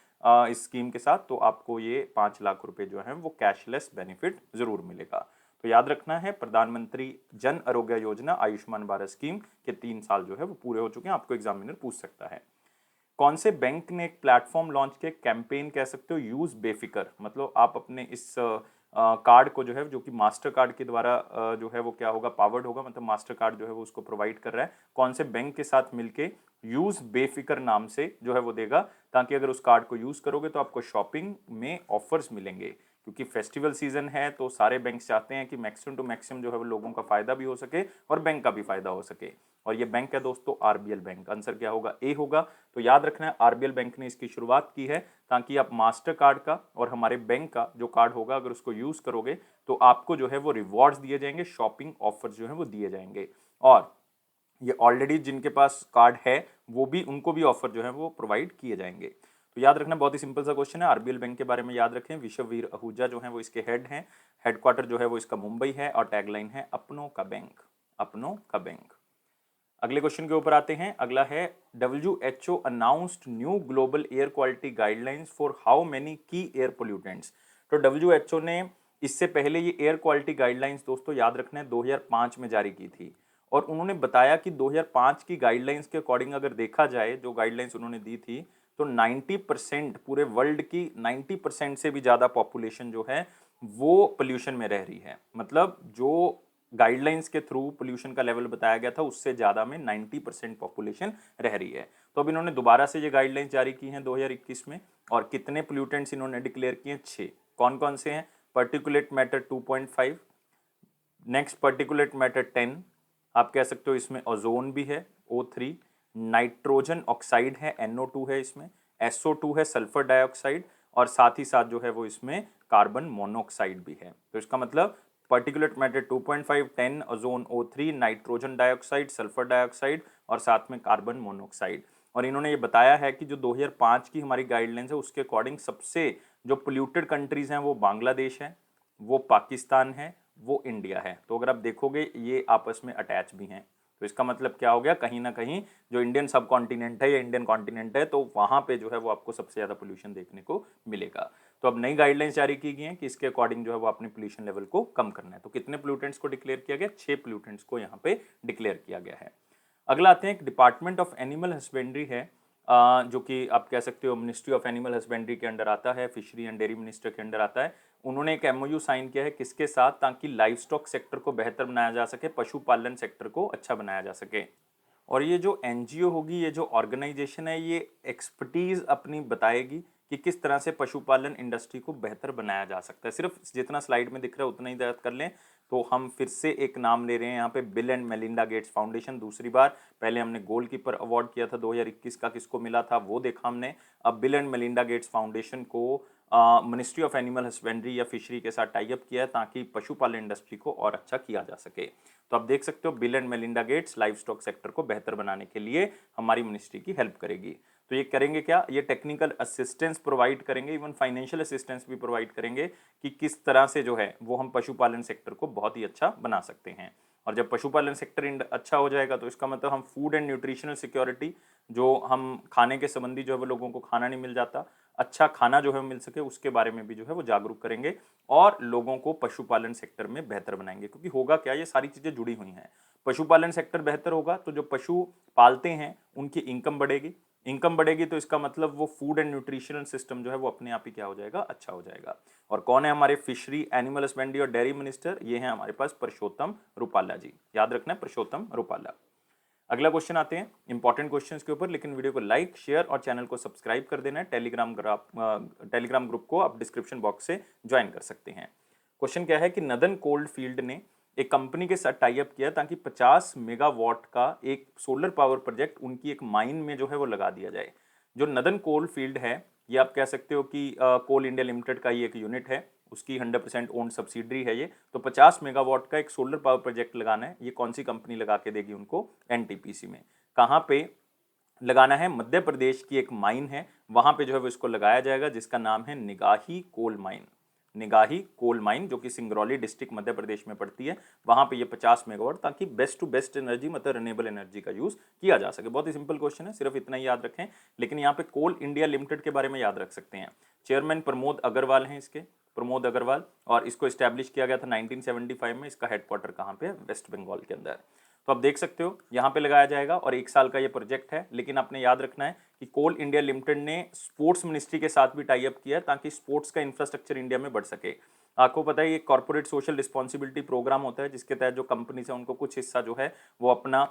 इस स्कीम के साथ, तो आपको ये 5 लाख रुपए जो है वो कैशलेस बेनिफिट जरूर मिलेगा। तो याद रखना है, प्रधानमंत्री जन आरोग्य योजना आयुष्मान भारत स्कीम के 3 साल जो है वो पूरे हो चुके हैं, आपको एग्जामिनर पूछ सकता है। कौन से बैंक ने एक प्लेटफॉर्म लॉन्च किया, कैंपेन कह सकते हो, यूज बेफिकर, मतलब आप अपने इस कार्ड को जो है, जो कि मास्टर कार्ड के द्वारा जो है वो क्या होगा, पावर्ड होगा, मतलब मास्टर कार्ड जो है वो उसको प्रोवाइड कर रहा है, कौन से बैंक के साथ मिलके यूज बेफिकर नाम से जो है वो देगा, ताकि अगर उस कार्ड को यूज करोगे तो आपको शॉपिंग में ऑफर्स मिलेंगे। क्योंकि फेस्टिवल सीजन है तो सारे बैंक चाहते हैं कि मैक्सिमम टू मैक्सिमम जो है वो लोगों का फायदा भी हो सके और बैंक का भी फायदा हो सके। और ये बैंक है दोस्तों आरबीएल बैंक, आंसर क्या होगा, ए होगा। तो याद रखना है आरबीएल बैंक ने इसकी शुरुआत की है ताकि आप मास्टर कार्ड का और हमारे बैंक का जो कार्ड होगा अगर उसको यूज करोगे तो आपको जो है वो रिवॉर्ड्स दिए जाएंगे, शॉपिंग ऑफर्स जो है वो दिए जाएंगे। और ये ऑलरेडी जिनके पास कार्ड है वो भी, उनको भी ऑफर जो है वो प्रोवाइड किए जाएंगे। तो याद रखना, बहुत ही सिंपल सा क्वेश्चन है, आरबीएल बैंक के बारे में याद रखें, विश्ववीर आहूजा जो है वो इसके हेड हैं, हेडक्वार्टर जो है वो इसका मुंबई है और टैगलाइन है अपनों का बैंक, अपनों का बैंक। अगले क्वेश्चन के ऊपर आते हैं, अगला है WHO announced new global air quality guidelines for how many की एयर पोल्यूटेंट्स। तो WHO ने इससे पहले ये एयर क्वालिटी गाइडलाइंस दोस्तों याद रखना है 2005 में जारी की थी, और उन्होंने बताया कि 2005 की गाइडलाइंस के अकॉर्डिंग अगर देखा जाए, जो गाइडलाइंस उन्होंने दी थी, तो 90% पूरे वर्ल्ड की 90% से भी ज़्यादा पॉपुलेशन जो है वो पोल्यूशन में रह रही है। मतलब जो गाइडलाइंस के थ्रू पोल्यूशन का लेवल बताया गया था उससे ज़्यादा में 90% पॉपुलेशन रह रही है। तो अब इन्होंने दोबारा से ये गाइडलाइंस जारी की हैं 2021 में, और कितने पोल्यूटेंट्स इन्होंने डिक्लेयर किए हैं, 6। कौन कौन से हैं, particulate matter 2.5, next particulate matter 10, आप कह सकते हो इसमें ओजोन भी है O3, नाइट्रोजन ऑक्साइड है NO2 है इसमें, SO2 है सल्फर डाइऑक्साइड, और साथ ही साथ जो है वो इसमें कार्बन मोनोऑक्साइड भी है। तो इसका मतलब particulate matter 2.5, 10, ozone O3, nitrogen dioxide, sulphur dioxide और साथ में कार्बन मोनोऑक्साइड। और इन्होंने ये बताया है कि जो 2005 की हमारी गाइडलाइंस है उसके अकॉर्डिंग सबसे जो पोल्यूटेड कंट्रीज हैं वो बांग्लादेश है, वो पाकिस्तान है, वो इंडिया है। तो अगर आप देखोगे ये आपस में अटैच भी हैं, तो इसका मतलब क्या हो गया, कहीं ना कहीं जो इंडियन सब कॉन्टिनेंट है या इंडियन कॉन्टिनेंट है, तो वहाँ पे जो है वो आपको सबसे ज़्यादा पोल्यूशन देखने को मिलेगा। तो अब नई गाइडलाइंस जारी की गई हैं कि इसके अकॉर्डिंग जो है वो अपने पोल्यूशन लेवल को कम करना है। तो कितने पोल्यूटेंट्स को डिक्लेयर किया गया, 6 पोल्यूटेंट्स को यहाँ पे डिक्लेयर किया गया है। अगला आते हैं, एक डिपार्टमेंट ऑफ एनिमल हस्बेंड्री है, जो कि आप कह सकते हो मिनिस्ट्री ऑफ एनिमल हस्बेंड्री के अंडर आता है, फिशरी एंड डेयरी मिनिस्टर के अंडर आता है। उन्होंने एक MOU साइन किया है किसके साथ, ताकि लाइव स्टॉक सेक्टर को बेहतर बनाया जा सके, पशुपालन सेक्टर को अच्छा बनाया जा सके। और ये जो NGO होगी, ये जो ऑर्गेनाइजेशन है, ये एक्सपर्टीज अपनी बताएगी कि किस तरह से पशुपालन इंडस्ट्री को बेहतर बनाया जा सकता है। सिर्फ जितना स्लाइड में दिख रहा है उतना ही याद कर लें। तो हम फिर से एक नाम ले रहे हैं यहाँ पे, bill and Melinda Gates foundation, दूसरी बार। पहले हमने गोलकीपर अवार्ड किया था 2021 का, किसको मिला था वो देखा हमने। अब bill and Melinda Gates foundation को मिनिस्ट्री ऑफ एनिमल हस्बेंड्री या फिशरी के साथ टाई अप किया है ताकि पशुपालन इंडस्ट्री को और अच्छा किया जा सके। तो आप देख सकते हो bill and Melinda Gates live stock sector को बेहतर बनाने के लिए हमारी मिनिस्ट्री की हेल्प करेगी। तो ये करेंगे क्या, ये टेक्निकल असिस्टेंस प्रोवाइड करेंगे, इवन फाइनेंशियल असिस्टेंस भी प्रोवाइड करेंगे कि किस तरह से जो है वो हम पशुपालन सेक्टर को बहुत ही अच्छा बना सकते हैं। और जब पशुपालन सेक्टर अच्छा हो जाएगा तो इसका मतलब हम फूड एंड न्यूट्रिशनल सिक्योरिटी, जो हम खाने के संबंधी जो है वो लोगों को खाना नहीं मिल जाता, अच्छा खाना जो है मिल सके, उसके बारे में भी जो है वो जागरूक करेंगे और लोगों को पशुपालन सेक्टर में बेहतर बनाएंगे। क्योंकि होगा क्या, ये सारी चीज़ें जुड़ी हुई हैं। पशुपालन सेक्टर बेहतर होगा तो जो पशु पालते हैं उनकी इनकम बढ़ेगी, इनकम बढ़ेगी तो इसका मतलब वो फूड एंड न्यूट्रिशनल सिस्टम जो है वो अपने आप ही क्या हो जाएगा, अच्छा हो जाएगा। और कौन है हमारे फिशरी, एनिमल हस्बेंड्री और डेयरी मिनिस्टर? ये हैं हमारे पास परषोत्तम रुपाला जी, याद रखना है परषोत्तम रुपाला। अगला क्वेश्चन आते हैं इंपॉर्टेंट क्वेश्चंस के ऊपर, लेकिन वीडियो को लाइक, शेयर और चैनल को सब्सक्राइब कर देना है। टेलीग्राम ग्रुप को आप डिस्क्रिप्शन बॉक्स से ज्वाइन कर सकते हैं। क्वेश्चन क्या है कि नदन कोल्ड फील्ड ने एक कंपनी के साथ टाई अप किया ताकि 50 मेगावाट का एक सोलर पावर प्रोजेक्ट उनकी एक माइन में जो है वो लगा दिया जाए। जो नदन कोल फील्ड है, ये आप कह सकते हो कि कोल इंडिया लिमिटेड का ही एक यूनिट है, उसकी 100% ओन्ड सब्सिडरी है ये। तो 50 मेगावाट का एक सोलर पावर प्रोजेक्ट लगाना है, ये कौन सी कंपनी लगा के देगी उनको? एनटीपीसी में। कहाँ पे लगाना है? मध्य प्रदेश की एक माइन है, वहां पे जो है वो इसको लगाया जाएगा, जिसका नाम है Nigahi coal mine. Nigahi coal mine, जो कि सिंगरौली डिस्ट्रिक्ट मध्य प्रदेश में पड़ती है, वहां पे ये 50 मेगावाट, ताकि बेस्ट टू बेस्ट एनर्जी मतलब रिन्यूएबल एनर्जी का यूज किया जा सके। बहुत ही सिंपल क्वेश्चन है, सिर्फ इतना ही याद रखें। लेकिन यहाँ पे कोल इंडिया लिमिटेड के बारे में याद रख सकते हैं। चेयरमैन प्रमोद अग्रवाल हैं इसके, प्रमोद अग्रवाल, और इसको स्टैब्लिश किया गया था 1975 में। इसका हेडक्वार्टर कहाँ पे है? वेस्ट बंगाल के अंदर। तो आप देख सकते हो यहाँ पे लगाया जाएगा और 1 साल का ये प्रोजेक्ट है। लेकिन आपने याद रखना है कि कोल इंडिया लिमिटेड ने स्पोर्ट्स मिनिस्ट्री के साथ भी टाई अप किया है ताकि स्पोर्ट्स का इंफ्रास्ट्रक्चर इंडिया में बढ़ सके। आपको पता है ये कॉर्पोरेट सोशल रिस्पॉन्सिबिलिटी प्रोग्राम होता है, जिसके तहत जो कंपनीज है उनको कुछ हिस्सा जो है वो अपना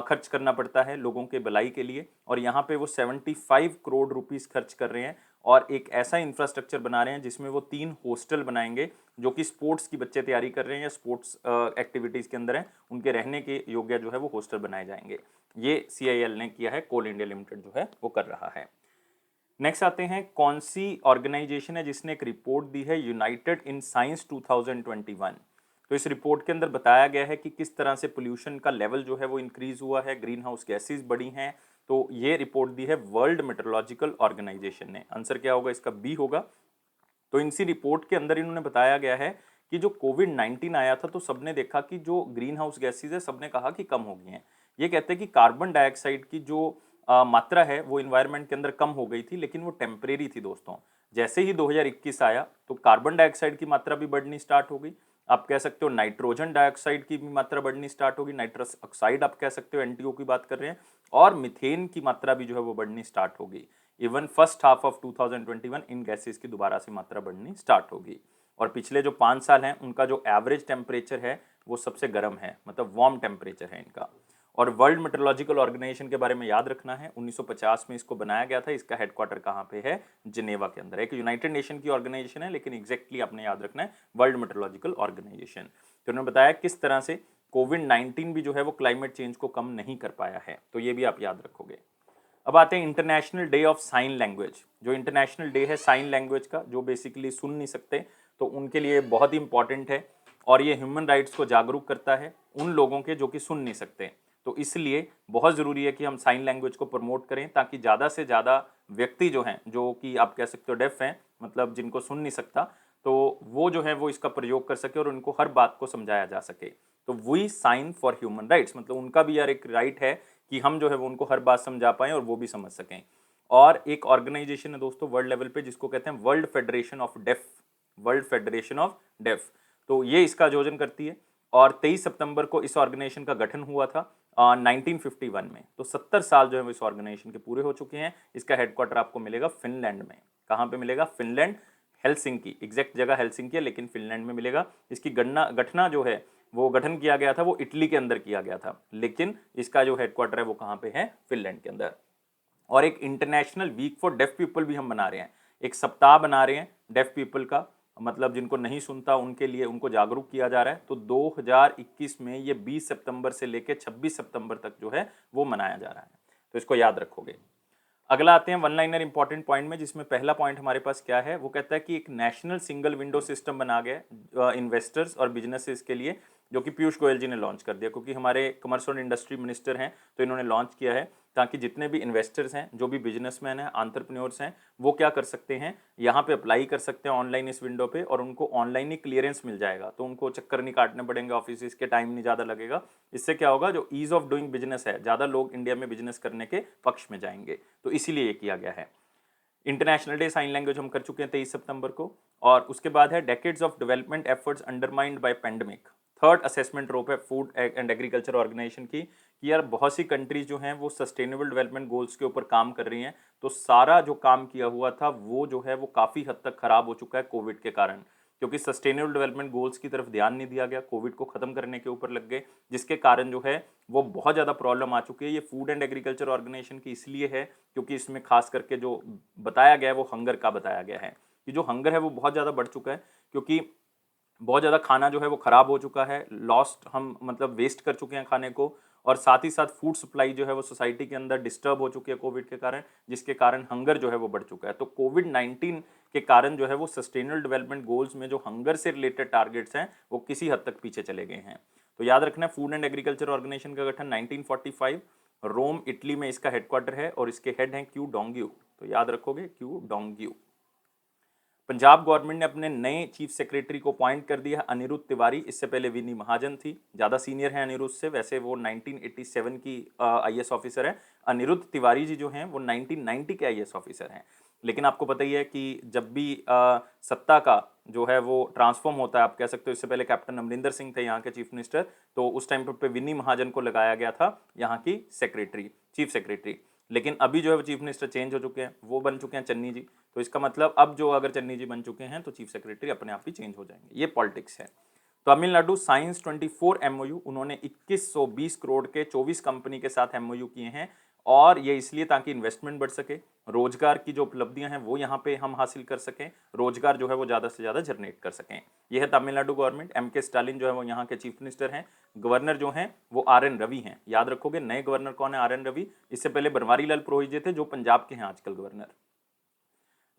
खर्च करना पड़ता है लोगों के भलाई के लिए। और यहाँ पे वो 75 करोड़ रुपीस खर्च कर रहे हैं और एक ऐसा इंफ्रास्ट्रक्चर बना रहे हैं जिसमें वो 3 हॉस्टल बनाएंगे, जो कि स्पोर्ट्स की बच्चे तैयारी कर रहे हैं या स्पोर्ट्स एक्टिविटीज़ के अंदर हैं, उनके रहने के योग्य जो है वो हॉस्टल बनाए जाएंगे। ये CIL ने किया है, कोल इंडिया लिमिटेड जो है वो कर रहा है। नेक्स्ट आते हैं, कौन सी ऑर्गेनाइजेशन है जिसने एक रिपोर्ट दी है, यूनाइटेड इन साइंस 2021। तो इस रिपोर्ट के अंदर बताया गया है कि किस तरह से पोल्यूशन का लेवल जो है वो इंक्रीज हुआ है, ग्रीन हाउस गैसेज बढ़ी हैं। तो ये रिपोर्ट दी है वर्ल्ड मेट्रोलॉजिकल ऑर्गेनाइजेशन ने। आंसर क्या होगा इसका? बी होगा। तो इसी रिपोर्ट के अंदर इन्होंने बताया गया है कि जो कोविड-19 आया था तो सबने देखा कि जो ग्रीन हाउस गैसेज है सबने कहा कि कम हो गई हैं। ये कहते हैं कि कार्बन डाइऑक्साइड की जो मात्रा है वो इन्वायरमेंट के अंदर कम हो गई थी, लेकिन वो टेम्परेरी थी दोस्तों। जैसे ही 2021 आया तो कार्बन डाइऑक्साइड की मात्रा भी बढ़नी स्टार्ट हो गई। आप कह सकते हो नाइट्रोजन डाइऑक्साइड की भी मात्रा बढ़नी स्टार्ट होगी, नाइट्रस ऑक्साइड आप कह सकते हो, NTO की बात कर रहे हैं, और मीथेन की मात्रा भी जो है वो बढ़नी स्टार्ट होगी। Even first half of 2021 in gases की दोबारा से मात्रा बढ़नी स्टार्ट होगी। और पिछले जो 5 साल हैं उनका जो एवरेज टेम्परेचर है वो सबसे गर्म है, मतलब वार्म टेम्परेचर है इनका। और वर्ल्ड मेट्रोलॉजिकल ऑर्गेनाइजेशन के बारे में याद रखना है, 1950 में इसको बनाया गया था। इसका हेडक्वार्टर कहाँ पे है? जिनेवा के अंदर। एक यूनाइटेड नेशन की ऑर्गेनाइजेशन है, लेकिन एग्जैक्टली आपने याद रखना है वर्ल्ड मेट्रोलॉजिकल ऑर्गेनाइजेशन। तो उन्होंने बताया किस तरह से कोविड-19 भी जो है वो क्लाइमेट चेंज को कम नहीं कर पाया है, तो ये भी आप याद रखोगे। अब आते हैं international day of sine language. जो इंटरनेशनल डे है साइन लैंग्वेज का, जो बेसिकली सुन नहीं सकते, तो उनके लिए बहुत ही इंपॉर्टेंट है। और ये ह्यूमन राइट्स को जागरूक करता है उन लोगों के जो कि सुन नहीं सकते। तो इसलिए बहुत ज़रूरी है कि हम साइन लैंग्वेज को प्रमोट करें, ताकि ज़्यादा से ज़्यादा व्यक्ति जो हैं, जो कि आप कह सकते हो डेफ हैं, मतलब जिनको सुन नहीं सकता, तो वो जो है वो इसका प्रयोग कर सके और उनको हर बात को समझाया जा सके। तो we sign for human rights, मतलब उनका भी यार एक राइट है कि हम जो है वो उनको हर बात समझा पाएं और वो भी समझ सकें। और एक ऑर्गेनाइजेशन है दोस्तों वर्ल्ड लेवल पे जिसको कहते हैं world federation of deaf, world federation of deaf. तो ये इसका आयोजन करती है और 23 सितंबर को इस ऑर्गेनाइजेशन का गठन हुआ था 1951 में। तो 70 साल जो है वो इस ऑर्गेनाइजेशन के पूरे हो चुके हैं। इसका हेडक्वार्टर आपको मिलेगा फिनलैंड में। कहाँ पे मिलेगा? फिनलैंड, हेलसिंकी, एग्जैक्ट जगह हेलसिंकी है लेकिन फिनलैंड में मिलेगा। इसकी गठना जो है वो गठन किया गया था वो इटली के अंदर किया गया था, लेकिन इसका जो हेडक्वार्टर है वो कहाँ पे है? फिनलैंड के अंदर। और एक international week for deaf people भी हम बना रहे हैं, एक सप्ताह बना रहे हैं डेफ पीपल का, मतलब जिनको नहीं सुनता उनके लिए, उनको जागरूक किया जा रहा है। तो 2021 में ये 20 सितंबर से लेकर 26 सितंबर तक जो है वो मनाया जा रहा है। तो इसको याद रखोगे। अगला आते हैं वन लाइनर इंपॉर्टेंट पॉइंट में, जिसमें पहला पॉइंट हमारे पास क्या है, वो कहता है कि एक नेशनल सिंगल विंडो सिस्टम बना गया इन्वेस्टर्स और बिजनेसेस के लिए, जो कि पीयूष गोयल जी ने लॉन्च कर दिया, क्योंकि हमारे कमर्स और इंडस्ट्री मिनिस्टर हैं तो इन्होंने लॉन्च किया है ताकि जितने भी इन्वेस्टर्स हैं, जो भी बिजनेसमैन हैं, एंटरप्रेन्योर्स हैं, वो क्या कर सकते हैं, यहाँ पे अप्लाई कर सकते हैं ऑनलाइन इस विंडो पे, और उनको ऑनलाइन ही क्लियरेंस मिल जाएगा। तो उनको चक्कर नहीं काटने पड़ेंगे ऑफिस के, टाइम नहीं ज़्यादा लगेगा। इससे क्या होगा, जो ईज ऑफ डूइंग बिजनेस है, ज़्यादा लोग इंडिया में बिजनेस करने के पक्ष में जाएंगे, तो इसीलिए ये किया गया है। इंटरनेशनल डे साइन लैंग्वेज हम कर चुके हैं 23 सितंबर को। और उसके बाद है decades of development efforts undermined by pandemic. Third assessment report है फूड एंड एग्रीकल्चर ऑर्गेनाइजेशन की, कि यार बहुत सी कंट्रीज जो हैं वो सस्टेनेबल डेवलपमेंट गोल्स के ऊपर काम कर रही हैं, तो सारा जो काम किया हुआ था वो जो है वो काफ़ी हद तक खराब हो चुका है कोविड के कारण, क्योंकि सस्टेनेबल डेवलपमेंट गोल्स की तरफ ध्यान नहीं दिया गया, कोविड को खत्म करने के ऊपर लग गए, जिसके कारण जो है वो बहुत ज़्यादा प्रॉब्लम आ चुकी है। ये फूड एंड एग्रीकल्चर ऑर्गेनाइजेशन की इसलिए है क्योंकि इसमें खास करके जो बताया गया है वो हंगर का बताया गया है, कि जो हंगर है वो बहुत ज़्यादा बढ़ चुका है, क्योंकि बहुत ज़्यादा खाना जो है वो ख़राब हो चुका है, लॉस्ट हम मतलब वेस्ट कर चुके हैं खाने को, और साथ ही साथ फूड सप्लाई जो है वो सोसाइटी के अंदर डिस्टर्ब हो चुकी है कोविड के कारण, जिसके कारण हंगर जो है वो बढ़ चुका है। तो कोविड-19 के कारण जो है वो सस्टेनेबल डेवलपमेंट गोल्स में जो हंगर से रिलेटेड टारगेट्स हैं वो किसी हद तक पीछे चले गए हैं। तो याद रखना, फूड एंड एग्रीकल्चर ऑर्गेनाइजेशन का गठन 1945 रोम इटली में इसका हेडक्वार्टर है, और इसके हेड हैं क्यू डोंग्यू। तो याद रखोगे क्यू डोंग्यू। पंजाब गवर्नमेंट ने अपने नए चीफ सेक्रेटरी को अपॉइंट कर दिया है अनिरुद्ध तिवारी। इससे पहले विनी महाजन थी, ज़्यादा सीनियर है अनिरुद्ध से, वैसे वो 1987 की आईएएस ऑफिसर है। अनिरुद्ध तिवारी जी जो हैं वो 1990 के आईएएस ऑफिसर हैं। लेकिन आपको पता ही है कि जब भी सत्ता का जो है वो ट्रांसफॉर्म होता है, आप कह सकते हो, इससे पहले कैप्टन अमरिंदर सिंह थे यहाँ के चीफ मिनिस्टर, तो उस टाइम पे विनी महाजन को लगाया गया था यहाँ की सेक्रेटरी, चीफ सेक्रेटरी। लेकिन अभी जो है वो चीफ मिनिस्टर चेंज हो चुके हैं, वो बन चुके हैं चन्नी जी। तो इसका मतलब अब जो अगर चन्नी जी बन चुके हैं तो चीफ सेक्रेटरी अपने आप ही चेंज हो जाएंगे, ये पॉलिटिक्स है। तमिलनाडु साइंस 24 एमओयू, उन्होंने 2120 करोड़ के 24 कंपनी के साथ एमओयू किए हैं, और ये इसलिए ताकि इन्वेस्टमेंट बढ़ सके, रोजगार की जो उपलब्धियां हैं वो यहाँ पे हम हासिल कर सकें, रोजगार जो है वो ज़्यादा से ज़्यादा जनरेट कर सकें। ये है तमिलनाडु गवर्नमेंट। एम के स्टालिन जो है वो यहाँ के चीफ मिनिस्टर हैं। गवर्नर जो हैं वो आर एन रवि हैं। याद रखोगे नए गवर्नर कौन है, आर एन रवि। इससे पहले बनवारी लाल पुरोहित जी थे जो पंजाब के हैं आजकल governor.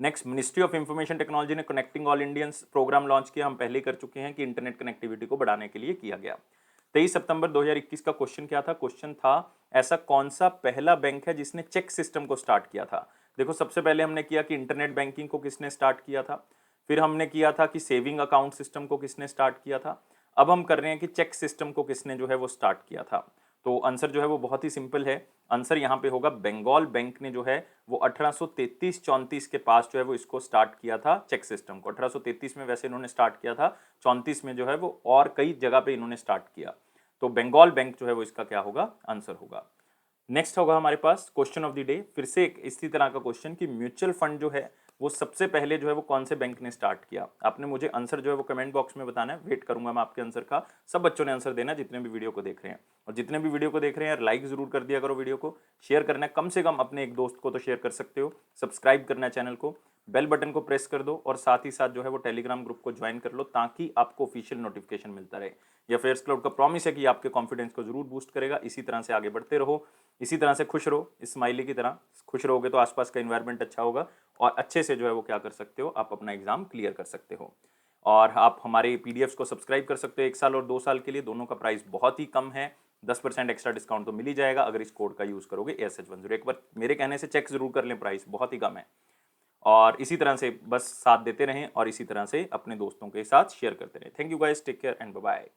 Next, ministry of information technology ने connecting all Indians programme launch किया। हम पहले ही कर चुके हैं कि इंटरनेट कनेक्टिविटी को बढ़ाने के लिए किया गया। 23 सितंबर 2021 का क्वेश्चन क्या था, क्वेश्चन था ऐसा कौन सा पहला बैंक है जिसने चेक सिस्टम को स्टार्ट किया था। देखो, सबसे पहले हमने किया कि इंटरनेट बैंकिंग को किसने स्टार्ट किया था, फिर हमने किया था कि सेविंग अकाउंट सिस्टम को किसने स्टार्ट किया था, अब हम कर रहे हैं कि चेक सिस्टम को किसने जो है वो स्टार्ट किया था। तो आंसर जो है वो बहुत ही सिंपल है, आंसर यहाँ पे होगा बंगाल बैंक ने जो है वो 1833-34 के पास जो है वो इसको स्टार्ट किया था, चेक सिस्टम को। 1833 में वैसे इन्होंने स्टार्ट किया था, 34 में जो है वो और कई जगह पे इन्होंने स्टार्ट किया। तो बंगाल बैंक जो है वो इसका क्या होगा, आंसर होगा। नेक्स्ट होगा हमारे पास क्वेश्चन ऑफ द डे, फिर से एक इसी तरह का क्वेश्चन कि म्यूचुअल फंड जो है वो सबसे पहले जो है वो कौन से बैंक ने स्टार्ट किया। आपने मुझे आंसर जो है वो कमेंट बॉक्स में बताना है, वेट करूंगा मैं आपके आंसर का। सब बच्चों ने आंसर देना है जितने भी वीडियो को देख रहे हैं, और जितने भी वीडियो को देख रहे हैं लाइक जरूर कर दिया करो, वीडियो को शेयर करना है, कम से कम अपने एक दोस्त को तो शेयर कर सकते हो। सब्सक्राइब करना है चैनल को, बेल बटन को प्रेस कर दो, और साथ ही साथ जो है वो टेलीग्राम ग्रुप को ज्वाइन कर लो ताकि आपको ऑफिशियल नोटिफिकेशन मिलता रहे। यह फेयर्स क्लाउड का प्रॉमिस है कि आपके कॉन्फिडेंस को जरूर बूस्ट करेगा। इसी तरह से आगे बढ़ते रहो, इसी तरह से खुश रहो, स्माइली की तरह खुश रहोगे तो आसपास का इन्वायरमेंट अच्छा होगा, और अच्छे से जो है वो क्या कर सकते हो, आप अपना एग्जाम क्लियर कर सकते हो। और आप हमारे पीडीएफ्स को सब्सक्राइब कर सकते हो 1 साल और 2 साल के लिए, दोनों का प्राइस बहुत ही कम है। 10% एक्स्ट्रा डिस्काउंट तो मिल ही जाएगा अगर इस कोड का यूज़ करोगे ASH10। एक बार मेरे कहने से चेक जरूर कर लें, प्राइस बहुत ही कम है। और इसी तरह से बस साथ देते रहें, और इसी तरह से अपने दोस्तों के साथ शेयर करते रहें। Thank you guys, take care and bye bye.